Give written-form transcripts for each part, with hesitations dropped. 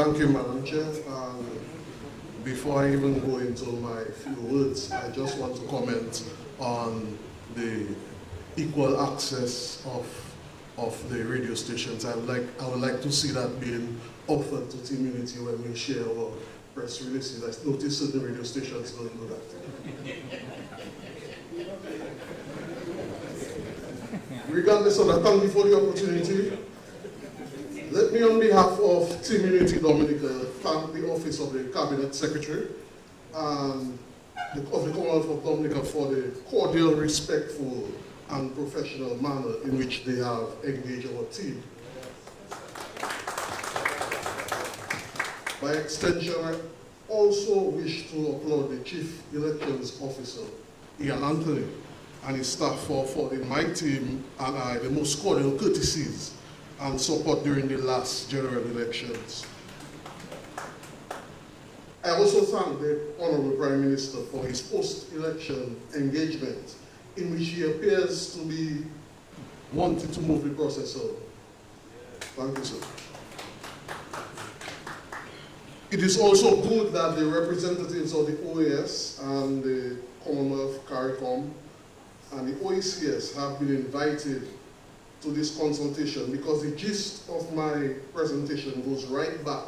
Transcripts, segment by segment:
Thank you, Madam Chair. Before I even go into my few words, I just want to comment on the equal access of the radio stations. I would like to see that being offered to Team Unity when we share our press releases. I notice certain radio stations don't do that. Regardless of that, thank you for the opportunity. Let me, on behalf of Team Unity Dominica, thank the Office of the Cabinet Secretary and of the Commonwealth of Dominica for the cordial, respectful, and professional manner in which they have engaged our team. By extension, I also wish to applaud the Chief Elections Officer, Ian Anthony, and his staff for affording my team and I the most cordial courtesies and support during the last general elections. I also thank the Honorable Prime Minister for his post-election engagement, in which he appears to be wanting to move the process on. Thank you, sir. It is also good that the representatives of the OAS and the Commonwealth CARICOM and the OECS have been invited to this consultation, because the gist of my presentation goes right back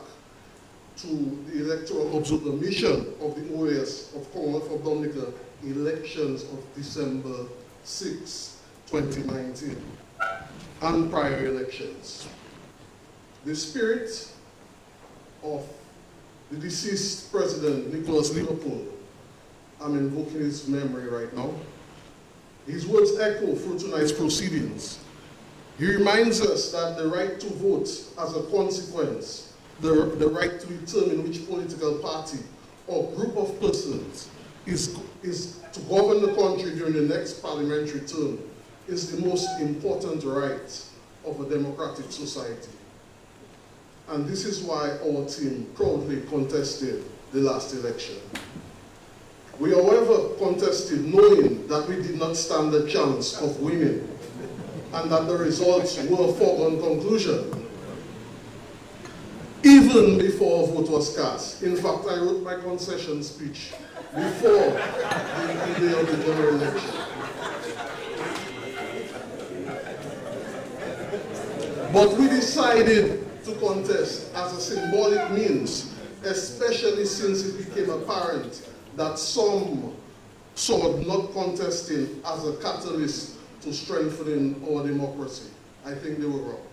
to the electoral observer mission of the OAS of Commonwealth of Dominica elections of December 6, 2019, and prior elections. The spirit of the deceased President Nicholas Liverpool, I'm invoking his memory right now, his words echo through tonight's proceedings. He reminds us that the right to vote as a consequence, the right to determine which political party or group of persons is to govern the country during the next parliamentary term is the most important right of a democratic society. And this is why our team proudly contested the last election. We, however, contested knowing that we did not stand a chance of winning and that the results were a foregone conclusion, even before a vote was cast. In fact, I wrote my concession speech before the day of the general election. But we decided to contest as a symbolic means, especially since it became apparent that some saw not contesting as a catalyst to strengthening our democracy. I think they were wrong.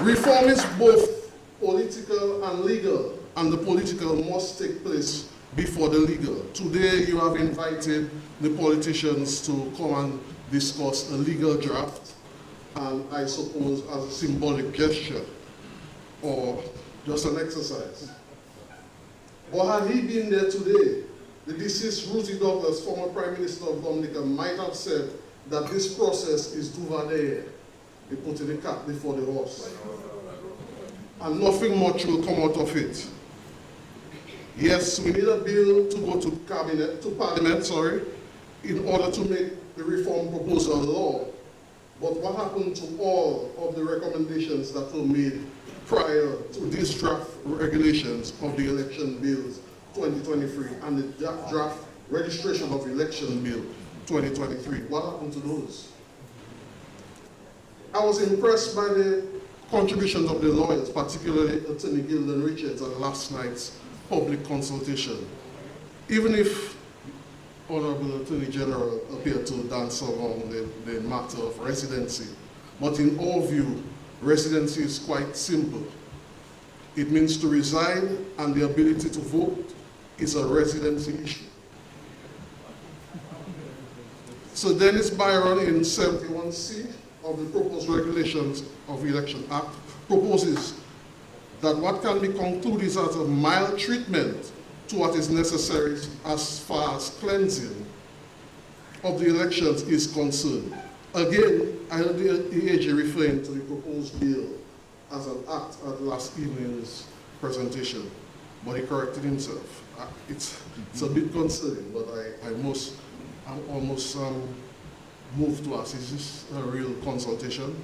Reform is both political and legal, and the political must take place before the legal. Today you have invited the politicians to come and discuss a legal draft, and I suppose as a symbolic gesture or just an exercise. But had he been there today, the deceased Ruthie Douglas, former Prime Minister of Dominica, might have said that this process is duvalier. They put the cat before the horse. And nothing much will come out of it. Yes, we need a bill to go to Parliament, in order to make the reform proposal law. But what happened to all of the recommendations that were made prior to these draft regulations of the election bills 2023 and the draft registration of election bill 2023? What happened to those? I was impressed by the contributions of the lawyers, particularly Attorney Gilden Richards, at last night's public consultation. Even if Honorable Attorney General appeared to dance along the matter of residency, but in our view, residency is quite simple. It means to reside, and the ability to vote is a residency issue. So Dennis Byron in 71C of the proposed regulations of the Election Act proposes that what can be concluded is as a mild treatment to what is necessary as far as cleansing of the elections is concerned. Again, I heard the AG referring to the proposed bill as an act at last evening's presentation, but he corrected himself. It's a bit concerning, but I'm almost moved to ask, is this a real consultation?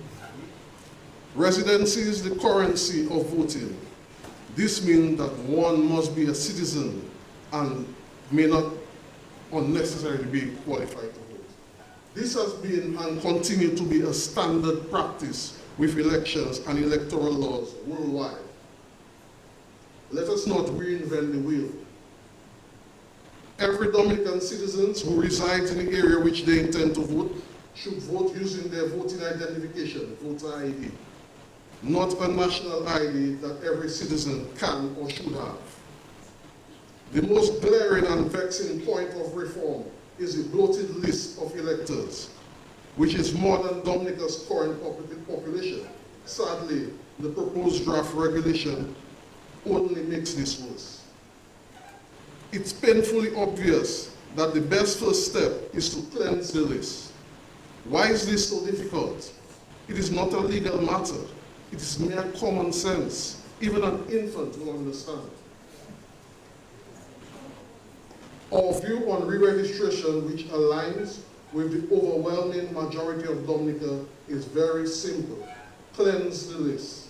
Residency is the currency of voting. This means that one must be a citizen and may not unnecessarily be qualified to vote. This has been and continues to be a standard practice with elections and electoral laws worldwide. Let us not reinvent the wheel. Every Dominican citizen who resides in the area which they intend to vote should vote using their voting identification, voter ID, not a national ID that every citizen can or should have. The most glaring and vexing point of reform is the bloated list of electors, which is more than Dominica's current population. Sadly, the proposed draft regulation only makes this worse. It's painfully obvious that the best first step is to cleanse the list. Why is this so difficult? It is not a legal matter. It is mere common sense. Even an infant will understand. Our view on re-registration, which aligns with the overwhelming majority of Dominica, is very simple. Cleanse the list.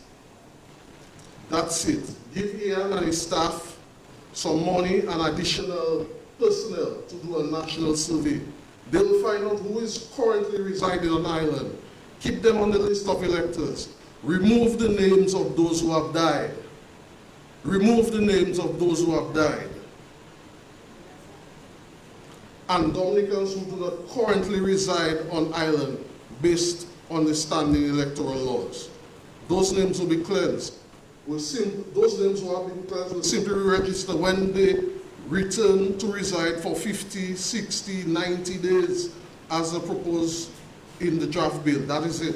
That's it. Give Ian and his staff some money and additional personnel to do a national survey. They'll find out who is currently residing on island. Keep them on the list of electors. Remove the names of those who have died. Remove the names of those who have died. And Dominicans who do not currently reside on island based on the standing electoral laws. Those names will be cleansed. Those names who have been cleansed will simply re-register when they return to reside for 50, 60, 90 days as proposed in the draft bill. That is it.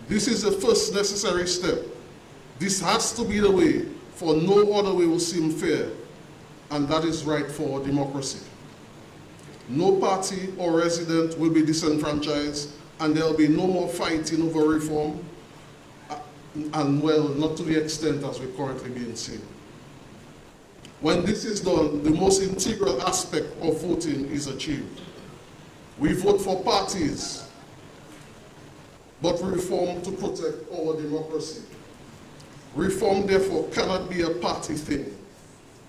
This is the first necessary step. This has to be the way, for no other way will seem fair, and that is right for democracy. No party or resident will be disenfranchised, and there will be no more fighting over reform, and well, not to the extent as we're currently being seen. When this is done, the most integral aspect of voting is achieved. We vote for parties, but reform to protect our democracy. Reform, therefore, cannot be a party thing.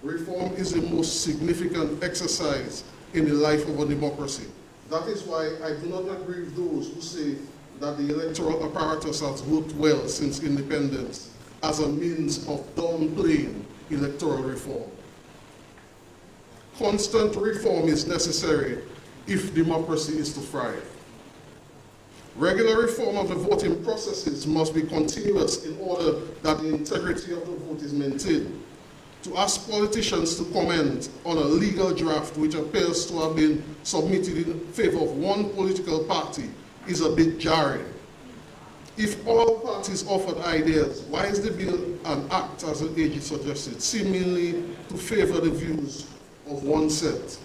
Reform is the most significant exercise in the life of a democracy. That is why I do not agree with those who say that the electoral apparatus has worked well since independence as a means of downplaying electoral reform. Constant reform is necessary if democracy is to thrive. Regular reform of the voting processes must be continuous in order that the integrity of the vote is maintained. To ask politicians to comment on a legal draft which appears to have been submitted in favor of one political party is a bit jarring. If all parties offered ideas, why is the bill an act, as the AG suggested, seemingly to favor the views of one set?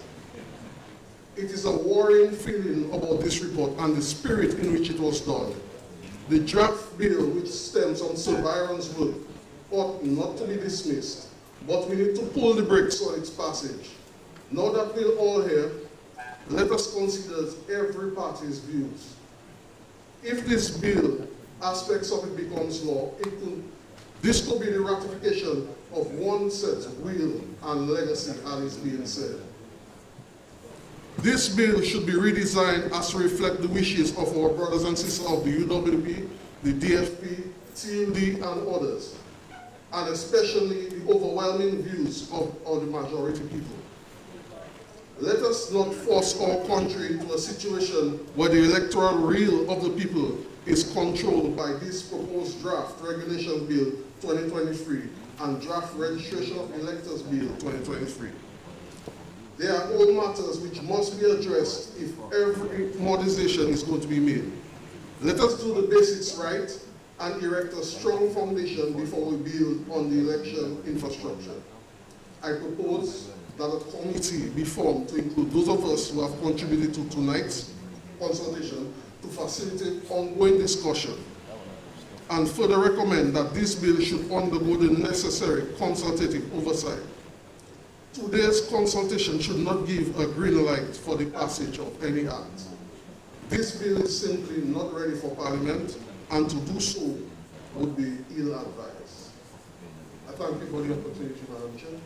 It is a worrying feeling about this report and the spirit in which it was done. The draft bill, which stems from Sir Byron's work, ought not to be dismissed, but we need to pull the brakes on its passage. Now that we're all here, let us consider every party's views. If this bill, aspects of it becomes law, this could be the ratification of one set's will and legacy, as is being said. This bill should be redesigned as to reflect the wishes of our brothers and sisters of the UWP, the DFP, TLD, and others, and especially the overwhelming views of the majority people. Let us not force our country into a situation where the electoral will of the people is controlled by this proposed draft regulation bill 2023 and draft registration of electors bill 2023. There are all matters which must be addressed if every modernization is going to be made. Let us do the basics right and erect a strong foundation before we build on the election infrastructure. I propose that a committee be formed to include those of us who have contributed to tonight's consultation to facilitate ongoing discussion, and further recommend that this bill should undergo the necessary consultative oversight. Today's consultation should not give a green light for the passage of any act. This bill is simply not ready for Parliament, and to do so would be ill-advised. I thank you for the opportunity, Madam Chair.